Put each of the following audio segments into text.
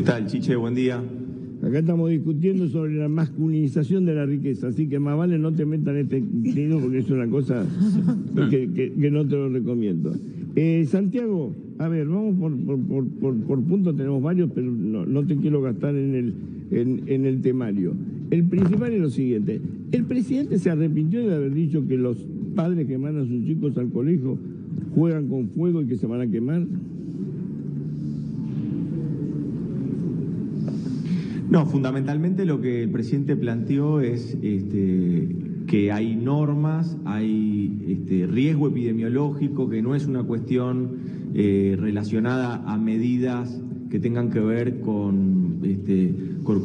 tal, Chiche? Buen día. Acá estamos discutiendo sobre la masculinización de la riqueza, así que más vale no te metan este tiro porque es una cosa que no te lo recomiendo. Santiago, a ver, vamos por puntos, tenemos varios, pero no te quiero gastar en el temario. El principal es lo siguiente: el presidente se arrepintió de haber dicho que los padres que mandan a sus chicos al colegio juegan con fuego y que se van a quemar. No, fundamentalmente lo que el presidente planteó es que hay normas, hay riesgo epidemiológico, que no es una cuestión relacionada a medidas que tengan que ver con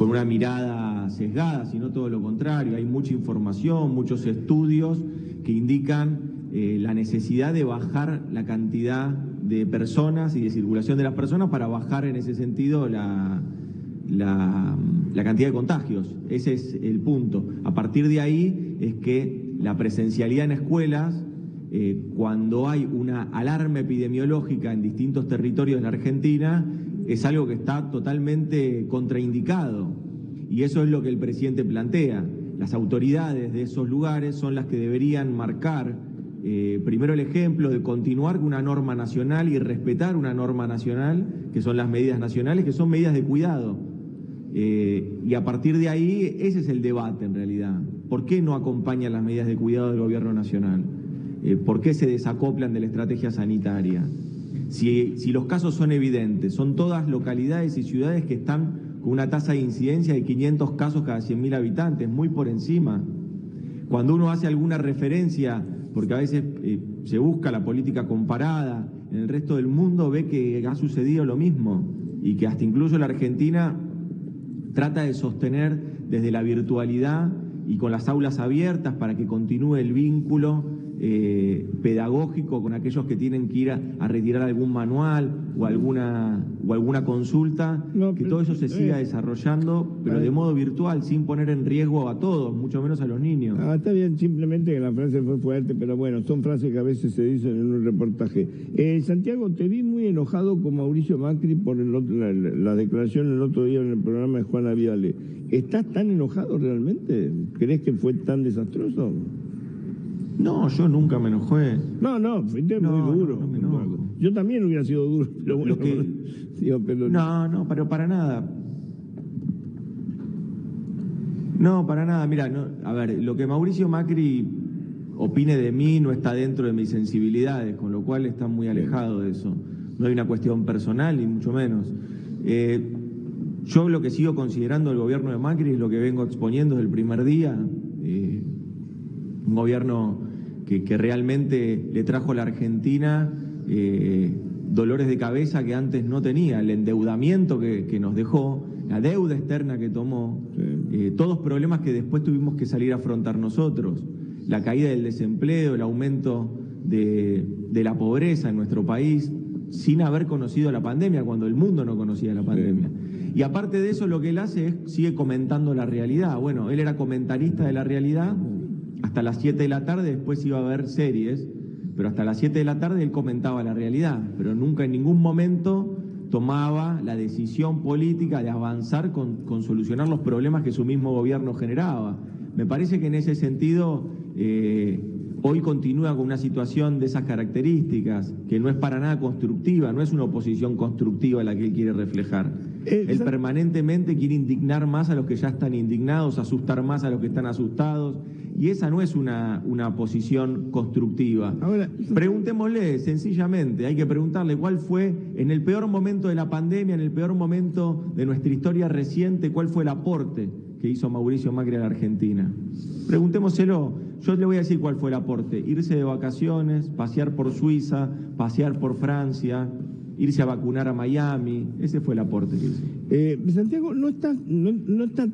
una mirada sesgada, sino todo lo contrario. Hay mucha información, muchos estudios que indican la necesidad de bajar la cantidad de personas y de circulación de las personas para bajar en ese sentido la cantidad de contagios. Ese es el punto. A partir de ahí es que la presencialidad en escuelas, cuando hay una alarma epidemiológica en distintos territorios de la Argentina, es algo que está totalmente contraindicado. Y eso es lo que el presidente plantea. Las autoridades de esos lugares son las que deberían marcar primero el ejemplo de continuar con una norma nacional y respetar una norma nacional, que son las medidas nacionales, que son medidas de cuidado. Y a partir de ahí, ese es el debate en realidad. ¿Por qué no acompañan las medidas de cuidado del gobierno nacional? ¿Por qué se desacoplan de la estrategia sanitaria? Si los casos son evidentes, son todas localidades y ciudades que están con una tasa de incidencia de 500 casos cada 100.000 habitantes, muy por encima. Cuando uno hace alguna referencia, porque a veces se busca la política comparada en el resto del mundo, ve que ha sucedido lo mismo y que hasta incluso la Argentina trata de sostener desde la virtualidad y con las aulas abiertas para que continúe el vínculo pedagógico con aquellos que tienen que ir a retirar algún manual o alguna consulta, que todo eso se siga desarrollando, pero de modo virtual, sin poner en riesgo a todos, mucho menos a los niños. Está bien, simplemente que la frase fue fuerte, pero bueno, son frases que a veces se dicen en un reportaje. Santiago, te vi muy enojado con Mauricio Macri por la declaración el otro día en el programa de Juana Viale. ¿Estás tan enojado realmente? ¿Crees que fue tan desastroso? No, yo nunca me enojé. No, fuiste muy duro. No me enojo. Yo también hubiera sido duro, pero bueno. Pero para nada. No, para nada. Mira, a ver, lo que Mauricio Macri opine de mí no está dentro de mis sensibilidades, con lo cual está muy alejado de eso. No hay una cuestión personal, ni mucho menos. Yo lo que sigo considerando el gobierno de Macri es lo que vengo exponiendo desde el primer día. Un gobierno que realmente le trajo a la Argentina dolores de cabeza que antes no tenía, el endeudamiento que nos dejó, la deuda externa que tomó, todos problemas que después tuvimos que salir a afrontar nosotros, la caída del desempleo, el aumento de la pobreza en nuestro país, sin haber conocido la pandemia, cuando el mundo no conocía la pandemia. Y aparte de eso, lo que él hace es sigue comentando la realidad. Bueno, él era comentarista de la realidad hasta las 7 de la tarde, después iba a ver series, pero hasta las 7 de la tarde él comentaba la realidad, pero nunca en ningún momento tomaba la decisión política de avanzar con solucionar los problemas que su mismo gobierno generaba. Me parece que en ese sentido hoy continúa con una situación de esas características, que no es para nada constructiva, no es una oposición constructiva la que él quiere reflejar. Él permanentemente quiere indignar más a los que ya están indignados, asustar más a los que están asustados, y esa no es una posición constructiva. Ahora, preguntémosle sencillamente, hay que preguntarle cuál fue, en el peor momento de la pandemia, en el peor momento de nuestra historia reciente, cuál fue el aporte que hizo Mauricio Macri a la Argentina. Preguntémoselo. Yo le voy a decir cuál fue el aporte: irse de vacaciones, pasear por Suiza, pasear por Francia, irse a vacunar a Miami. Ese fue el aporte que hizo. Santiago, ¿no está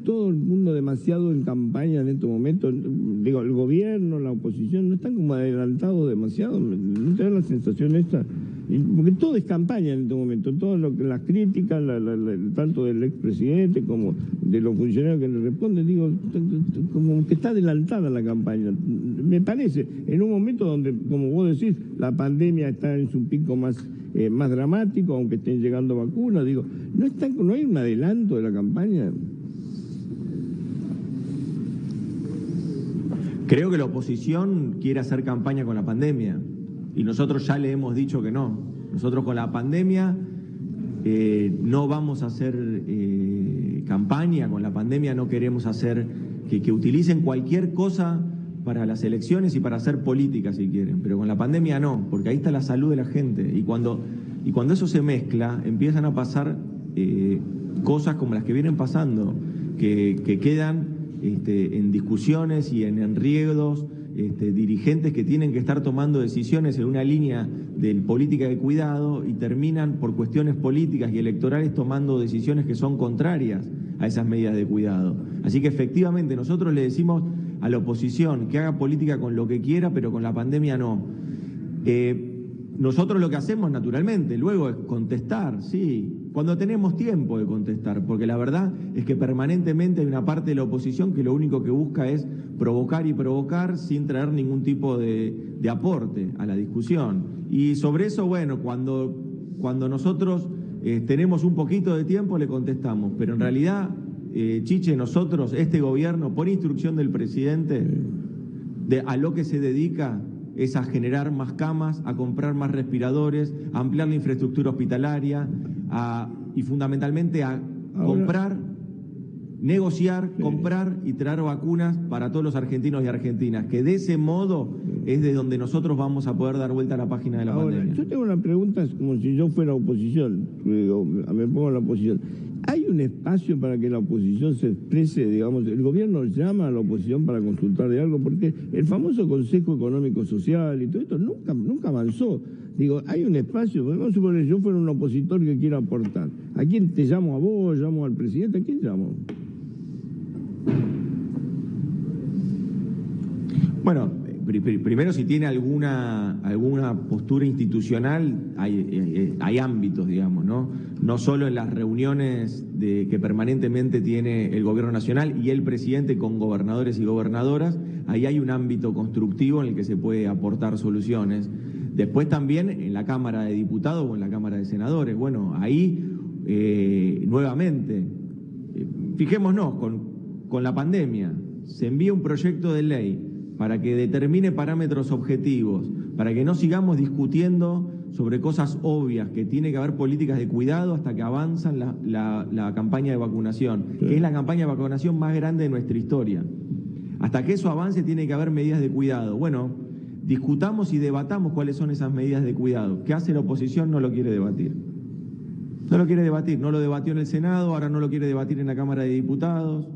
todo el mundo demasiado en campaña en estos momentos? Digo, el gobierno, la oposición, ¿no están como adelantados demasiado? ¿No te da la sensación esta Porque todo es campaña en este momento, todo lo que las críticas, tanto del expresidente como de los funcionarios que le responden, digo, como que está adelantada la campaña. Me parece, en un momento donde, como vos decís, la pandemia está en su pico más dramático, aunque estén llegando vacunas, digo, ¿no hay un adelanto de la campaña? Creo que la oposición quiere hacer campaña con la pandemia y nosotros ya le hemos dicho que no. Nosotros con la pandemia no vamos a hacer campaña, con la pandemia no queremos hacer que utilicen cualquier cosa para las elecciones y para hacer política si quieren, pero con la pandemia no, porque ahí está la salud de la gente y cuando eso se mezcla empiezan a pasar cosas como las que vienen pasando, que quedan en discusiones y en enriedos, dirigentes que tienen que estar tomando decisiones en una línea de política de cuidado y terminan por cuestiones políticas y electorales tomando decisiones que son contrarias a esas medidas de cuidado. Así que efectivamente nosotros le decimos a la oposición que haga política con lo que quiera, pero con la pandemia no. Nosotros lo que hacemos naturalmente luego es contestar, sí, cuando tenemos tiempo de contestar, porque la verdad es que permanentemente hay una parte de la oposición que lo único que busca es provocar y provocar sin traer ningún tipo de aporte a la discusión. Y sobre eso, bueno, cuando nosotros tenemos un poquito de tiempo le contestamos, pero en realidad, Chiche, nosotros, este gobierno, por instrucción del presidente, a lo que se dedica es a generar más camas, a comprar más respiradores, a ampliar la infraestructura hospitalaria y fundamentalmente a comprar, negociar, comprar y traer vacunas para todos los argentinos y argentinas, que de ese modo es de donde nosotros vamos a poder dar vuelta a la página de la pandemia. Yo tengo una pregunta como si yo fuera oposición, me pongo en la oposición. ¿Hay un espacio para que la oposición se exprese, digamos, el gobierno llama a la oposición para consultar de algo? Porque el famoso Consejo Económico Social y todo esto nunca avanzó. Digo, hay un espacio, vamos a suponer, yo fuera un opositor que quiera aportar. ¿A quién te llamo? ¿A vos? ¿Llamo al presidente? ¿A quién llamo? Bueno, primero si tiene alguna postura institucional, hay ámbitos, digamos, ¿no? No solo en las reuniones que permanentemente tiene el gobierno nacional y el presidente con gobernadores y gobernadoras, ahí hay un ámbito constructivo en el que se puede aportar soluciones. Después también en la Cámara de Diputados o en la Cámara de Senadores. Bueno, ahí nuevamente, fijémonos, con la pandemia se envía un proyecto de ley para que determine parámetros objetivos, para que no sigamos discutiendo sobre cosas obvias, que tiene que haber políticas de cuidado hasta que avanzan la campaña de vacunación, que es la campaña de vacunación más grande de nuestra historia. Hasta que eso avance tiene que haber medidas de cuidado. Bueno, discutamos y debatamos cuáles son esas medidas de cuidado. ¿Qué hace la oposición? No lo quiere debatir. No lo quiere debatir, no lo debatió en el Senado, ahora no lo quiere debatir en la Cámara de Diputados.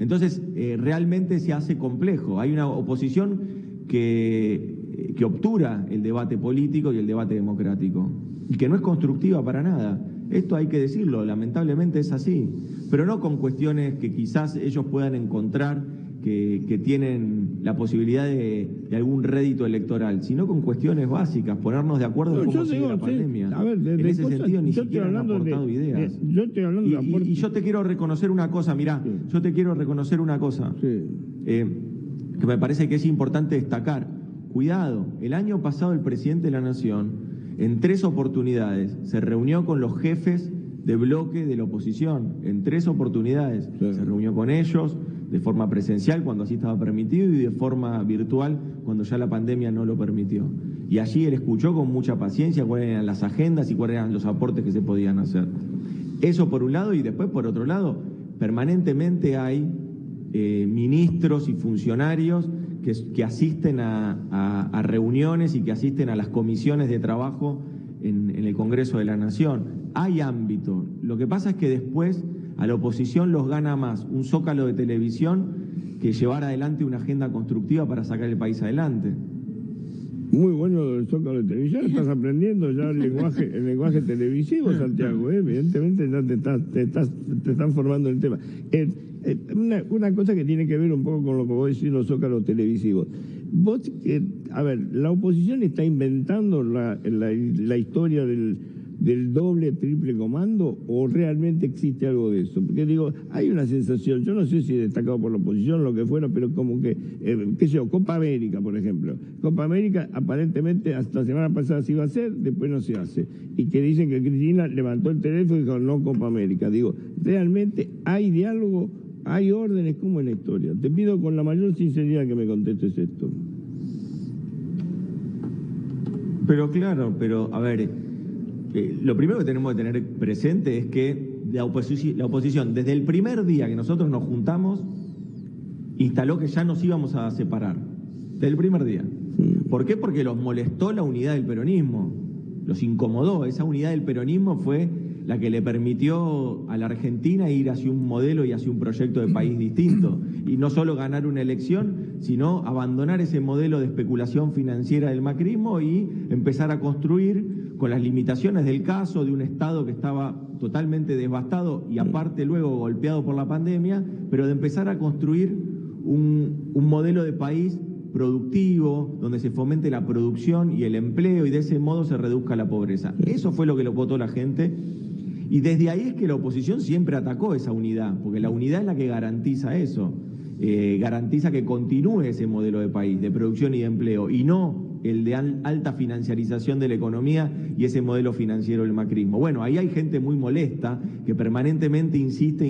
Entonces, realmente se hace complejo. Hay una oposición que obtura el debate político y el debate democrático, y que no es constructiva para nada. Esto hay que decirlo, lamentablemente es así, pero no con cuestiones que quizás ellos puedan encontrar que tienen la posibilidad de algún rédito electoral, sino con cuestiones básicas, ponernos de acuerdo en cómo sigue la pandemia. A ver, en ese sentido ni siquiera han aportado ideas. Yo estoy hablando de aporte. Y yo te quiero reconocer una cosa, mirá, yo te quiero reconocer una cosa, que me parece que es importante destacar. Cuidado, el año pasado el presidente de la Nación, en 3 oportunidades, se reunió con los jefes de bloque de la oposición, en 3 oportunidades. Se reunió con ellos de forma presencial cuando así estaba permitido y de forma virtual cuando ya la pandemia no lo permitió. Y allí él escuchó con mucha paciencia cuáles eran las agendas y cuáles eran los aportes que se podían hacer. Eso por un lado, y después por otro lado, permanentemente hay ministros y funcionarios que asisten a reuniones y que asisten a las comisiones de trabajo en el Congreso de la Nación. Hay ámbito. Lo que pasa es que después a la oposición los gana más un zócalo de televisión que llevar adelante una agenda constructiva para sacar el país adelante. Muy bueno el Zócalo de televisión, estás aprendiendo ya el lenguaje televisivo, Santiago, evidentemente ya te están formando el tema. Una cosa que tiene que ver un poco con lo que vos decís, los Zócalos televisivos. A ver, la oposición está inventando la historia del doble, triple comando, o realmente existe algo de eso. Porque digo, hay una sensación, yo no sé si destacado por la oposición o lo que fuera, pero como que, qué sé yo, Copa América, por ejemplo. Copa América aparentemente hasta la semana pasada se iba a hacer, después no se hace. Y que dicen que Cristina levantó el teléfono y dijo, no Copa América. Digo, realmente hay diálogo, hay órdenes, como en la historia. Te pido con la mayor sinceridad que me contestes esto. Pero claro, a ver, lo primero que tenemos que tener presente es que la oposición, desde el primer día que nosotros nos juntamos, instaló que ya nos íbamos a separar. Desde el primer día. ¿Por qué? Porque los molestó la unidad del peronismo. Los incomodó. Esa unidad del peronismo fue la que le permitió a la Argentina ir hacia un modelo y hacia un proyecto de país distinto. Y no solo ganar una elección, sino abandonar ese modelo de especulación financiera del macrismo y empezar a construir, con las limitaciones del caso, de un Estado que estaba totalmente devastado y aparte luego golpeado por la pandemia, pero de empezar a construir un modelo de país productivo, donde se fomente la producción y el empleo y de ese modo se reduzca la pobreza. Eso fue lo que lo votó la gente. Y desde ahí es que la oposición siempre atacó esa unidad, porque la unidad es la que garantiza eso, garantiza que continúe ese modelo de país, de producción y de empleo, y no el de alta financiarización de la economía y ese modelo financiero del macrismo. Bueno, ahí hay gente muy molesta que permanentemente insiste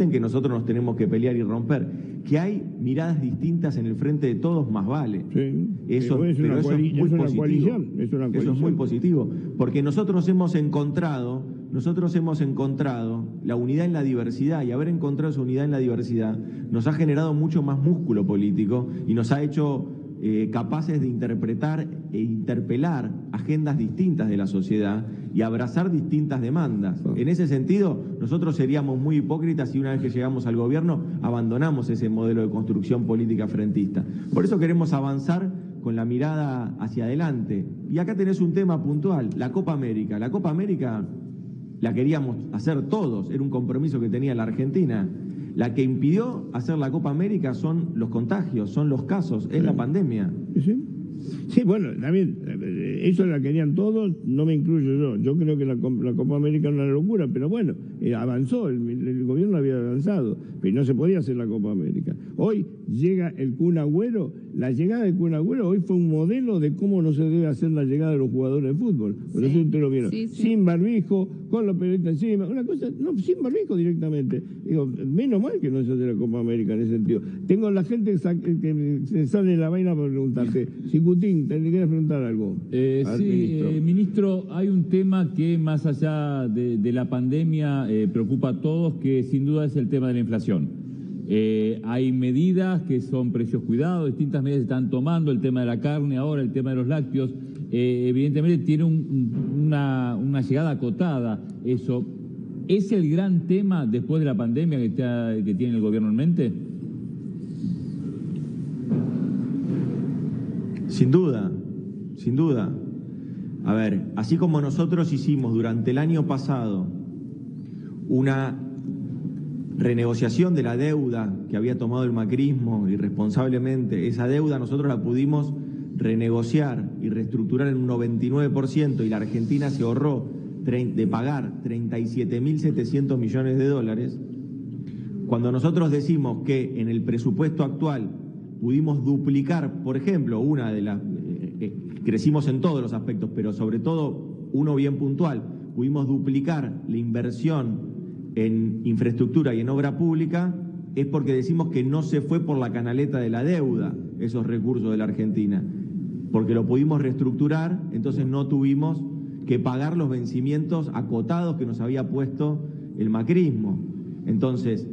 en que nosotros nos tenemos que pelear y romper. Que hay miradas distintas en el frente de todos, más vale. Sí, eso es muy positivo. Eso es muy positivo, porque nosotros hemos encontrado la unidad en la diversidad, y haber encontrado esa unidad en la diversidad nos ha generado mucho más músculo político y nos ha hecho capaces de interpretar e interpelar agendas distintas de la sociedad y abrazar distintas demandas. En ese sentido, nosotros seríamos muy hipócritas si una vez que llegamos al gobierno abandonamos ese modelo de construcción política frentista. Por eso queremos avanzar con la mirada hacia adelante. Y acá tenés un tema puntual, la Copa América. La Copa América la queríamos hacer todos, era un compromiso que tenía la Argentina. La que impidió hacer la Copa América son los contagios, son los casos, es la pandemia. Sí, bueno, también, eso la querían todos, no me incluyo yo. Yo creo que la Copa América era una locura, pero bueno, avanzó, el gobierno había avanzado, pero no se podía hacer la Copa América. Hoy llega el Kun Agüero, la llegada del Kun Agüero hoy fue un modelo de cómo no se debe hacer la llegada de los jugadores de fútbol. Por eso ustedes lo vieron, sin barbijo, con los periodistas encima, una cosa, no, sin barbijo directamente. Digo, menos mal que no se hace la Copa América en ese sentido. Tengo la gente que se sale de la vaina para preguntarte, Cicutín, ¿te quieres preguntar algo? Ministro, hay un tema que más allá de la pandemia preocupa a todos, que sin duda es el tema de la inflación. Hay medidas que son precios cuidados, distintas medidas se están tomando, el tema de la carne ahora, el tema de los lácteos, evidentemente tiene una llegada acotada eso. ¿Es el gran tema después de la pandemia que tiene el gobierno en mente? Sin duda, sin duda. A ver, así como nosotros hicimos durante el año pasado una renegociación de la deuda que había tomado el macrismo irresponsablemente, esa deuda nosotros la pudimos renegociar y reestructurar en un 99% y la Argentina se ahorró de pagar 37.700 millones de dólares. Cuando nosotros decimos que en el presupuesto actual pudimos duplicar, por ejemplo, una de las crecimos en todos los aspectos, pero sobre todo uno bien puntual, pudimos duplicar la inversión en infraestructura y en obra pública, es porque decimos que no se fue por la canaleta de la deuda esos recursos de la Argentina, porque lo pudimos reestructurar, entonces no tuvimos que pagar los vencimientos acotados que nos había puesto el macrismo. Entonces,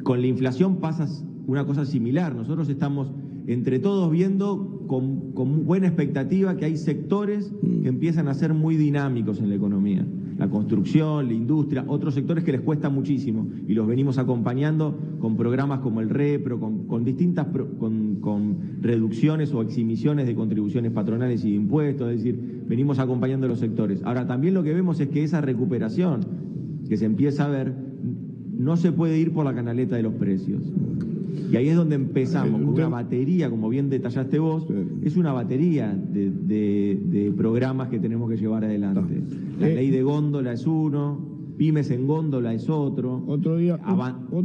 con la inflación pasa una cosa similar. Nosotros estamos entre todos viendo con buena expectativa que hay sectores que empiezan a ser muy dinámicos en la economía. La construcción, la industria, otros sectores que les cuesta muchísimo y los venimos acompañando con programas como el REPRO, con distintas con reducciones o eximiciones de contribuciones patronales y de impuestos, es decir, venimos acompañando a los sectores. Ahora, también lo que vemos es que esa recuperación que se empieza a ver no se puede ir por la canaleta de los precios. Y ahí es donde empezamos, con una batería, como bien detallaste vos, es una batería de programas que tenemos que llevar adelante. La ley de góndola es uno, pymes en góndola es otro.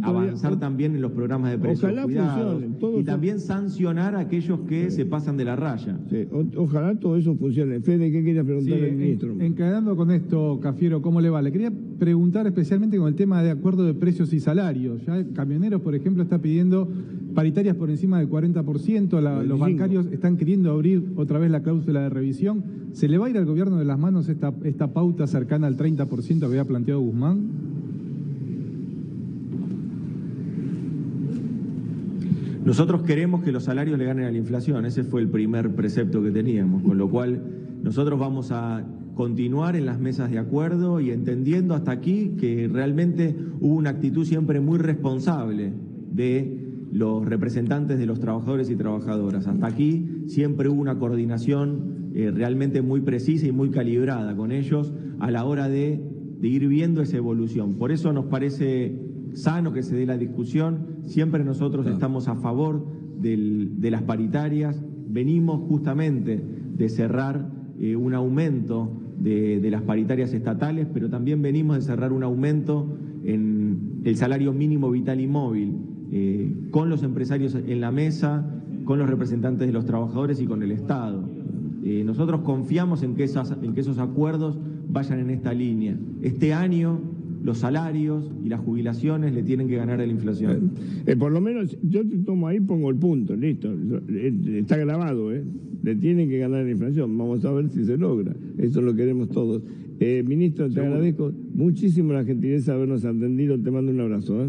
Avanzar también en los programas de precios cuidados. Y también sancionar a aquellos que se pasan de la raya. Sí, ojalá todo eso funcione. Fede, ¿qué querías preguntarle al ministro? Encadenando con esto, Cafiero, ¿cómo le va? Le quería preguntar especialmente con el tema de acuerdo de precios y salarios. Ya Camioneros, por ejemplo, está pidiendo paritarias por encima del 40%, los bancarios están queriendo abrir otra vez la cláusula de revisión. ¿Se le va a ir al gobierno de las manos esta pauta cercana al 30% que había planteado Guzmán? Nosotros queremos que los salarios le ganen a la inflación, ese fue el primer precepto que teníamos, con lo cual nosotros vamos a continuar en las mesas de acuerdo y entendiendo hasta aquí que realmente hubo una actitud siempre muy responsable de los representantes de los trabajadores y trabajadoras. Hasta aquí siempre hubo una coordinación realmente muy precisa y muy calibrada con ellos a la hora de ir viendo esa evolución. Por eso nos parece sano que se dé la discusión. Siempre nosotros estamos a favor de las paritarias. Venimos justamente de cerrar un aumento de las paritarias estatales, pero también venimos de cerrar un aumento en el salario mínimo vital y móvil, con los empresarios en la mesa, con los representantes de los trabajadores y con el Estado. Nosotros confiamos en que esos acuerdos vayan en esta línea. Este año los salarios y las jubilaciones le tienen que ganar a la inflación. Por lo menos yo te tomo ahí, pongo el punto, listo. Está grabado, le tienen que ganar a la inflación. Vamos a ver si se logra. Eso lo queremos todos. Ministro, te agradezco muchísimo la gentileza de habernos atendido. Te mando un abrazo.